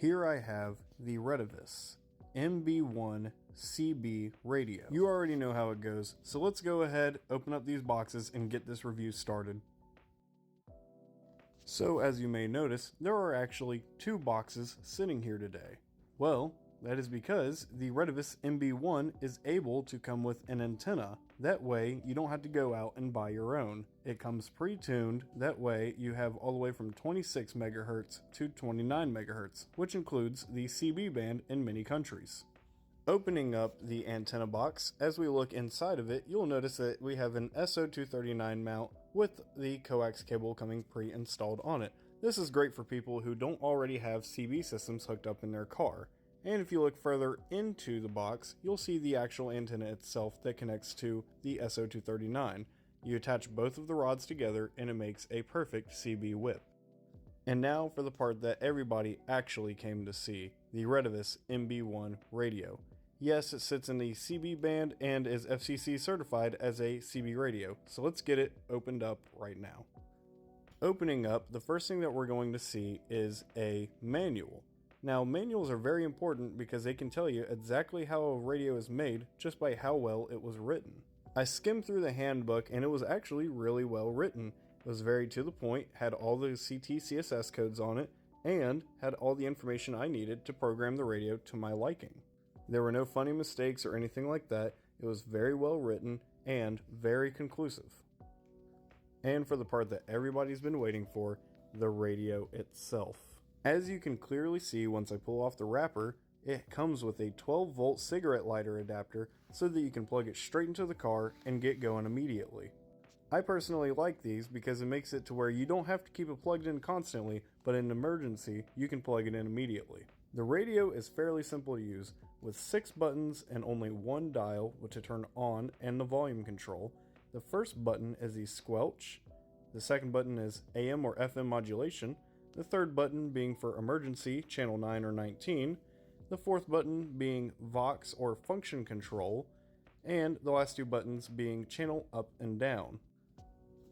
Here I have the Retevis MB1 CB radio. You already know how it goes, so let's go ahead, open up these boxes, and get this review started. So as you may notice, there are actually two boxes sitting here today. Well, that is because the Retevis MB1 is able to come with an antenna. That way, you don't have to go out and buy your own. It comes pre-tuned, that way you have all the way from 26 MHz to 29 MHz, which includes the CB band in many countries. Opening up the antenna box, as we look inside of it, you'll notice that we have an SO239 mount with the coax cable coming pre-installed on it. This is great for people who don't already have CB systems hooked up in their car. And if you look further into the box, you'll see the actual antenna itself that connects to the SO239. You attach both of the rods together and it makes a perfect CB whip. And now for the part that everybody actually came to see, the Retevis MB1 radio. Yes, it sits in the CB band and is FCC certified as a CB radio, so let's get it opened up right now. Opening up, the first thing that we're going to see is a manual. Now, manuals are very important because they can tell you exactly how a radio is made just by how well it was written. I skimmed through the handbook and it was actually really well written. It was very to the point, had all the CT CSS codes on it, and had all the information I needed to program the radio to my liking. There were no funny mistakes or anything like that. It was very well written and very conclusive. And for the part that everybody's been waiting for, the radio itself. As you can clearly see once I pull off the wrapper, it comes with a 12-volt cigarette lighter adapter so that you can plug it straight into the car and get going immediately. I personally like these because it makes it to where you don't have to keep it plugged in constantly, but in an emergency, you can plug it in immediately. The radio is fairly simple to use, with 6 buttons and only one dial to turn on and the volume control. The first button is the squelch, the second button is AM or FM modulation, the third button being for emergency, channel 9 or 19, the fourth button being Vox or function control, and the last 2 buttons being channel up and down.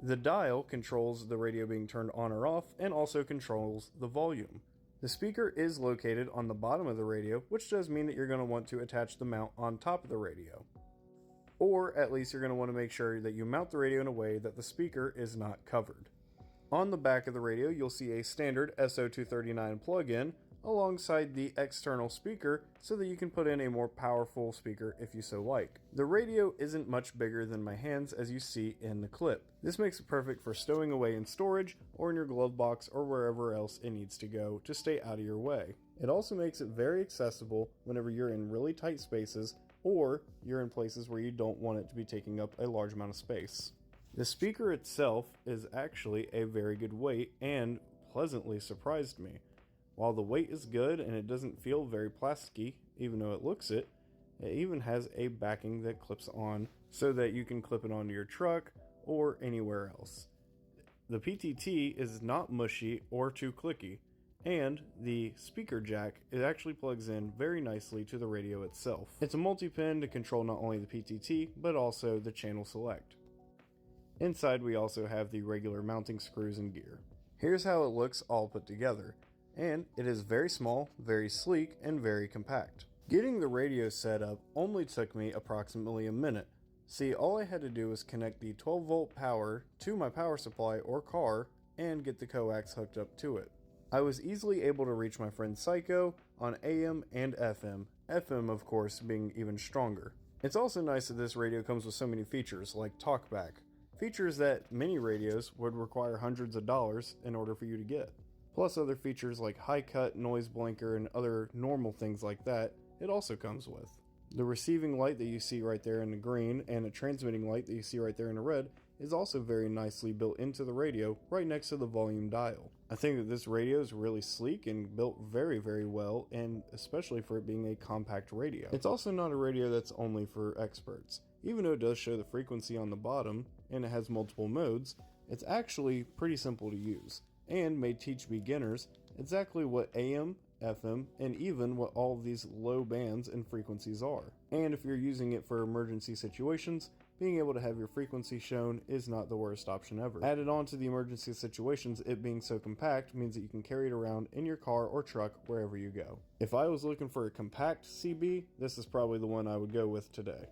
The dial controls the radio being turned on or off and also controls the volume. The speaker is located on the bottom of the radio, which does mean that you're going to want to attach the mount on top of the radio. Or at least you're going to want to make sure that you mount the radio in a way that the speaker is not covered. On the back of the radio, you'll see a standard SO239 plug-in alongside the external speaker so that you can put in a more powerful speaker if you so like. The radio isn't much bigger than my hands as you see in the clip. This makes it perfect for stowing away in storage or in your glove box or wherever else it needs to go to stay out of your way. It also makes it very accessible whenever you're in really tight spaces or you're in places where you don't want it to be taking up a large amount of space. The speaker itself is actually a very good weight and pleasantly surprised me. While the weight is good and it doesn't feel very plasticky, even though it looks it even has a backing that clips on so that you can clip it onto your truck or anywhere else. The PTT is not mushy or too clicky, and the speaker jack, it actually plugs in very nicely to the radio itself. It's a multi-pin to control not only the PTT, but also the channel select. Inside we also have the regular mounting screws and gear. Here's how it looks all put together, and it is very small, very sleek, and very compact. Getting the radio set up only took me approximately a minute. See, all I had to do was connect the 12-volt power to my power supply or car and get the coax hooked up to it. I was easily able to reach my friend Psycho on AM and FM, FM of course being even stronger. It's also nice that this radio comes with so many features like talkback, features that many radios would require hundreds of dollars in order for you to get. Plus other features like high cut, noise blanker, and other normal things like that, it also comes with. The receiving light that you see right there in the green and a transmitting light that you see right there in the red is also very nicely built into the radio right next to the volume dial. I think that this radio is really sleek and built very, very well, and especially for it being a compact radio. It's also not a radio that's only for experts. Even though it does show the frequency on the bottom and it has multiple modes, it's actually pretty simple to use and may teach beginners exactly what AM, FM, and even what all of these low bands and frequencies are. And if you're using it for emergency situations, being able to have your frequency shown is not the worst option ever. Added on to the emergency situations, it being so compact means that you can carry it around in your car or truck wherever you go. If I was looking for a compact CB, this is probably the one I would go with today.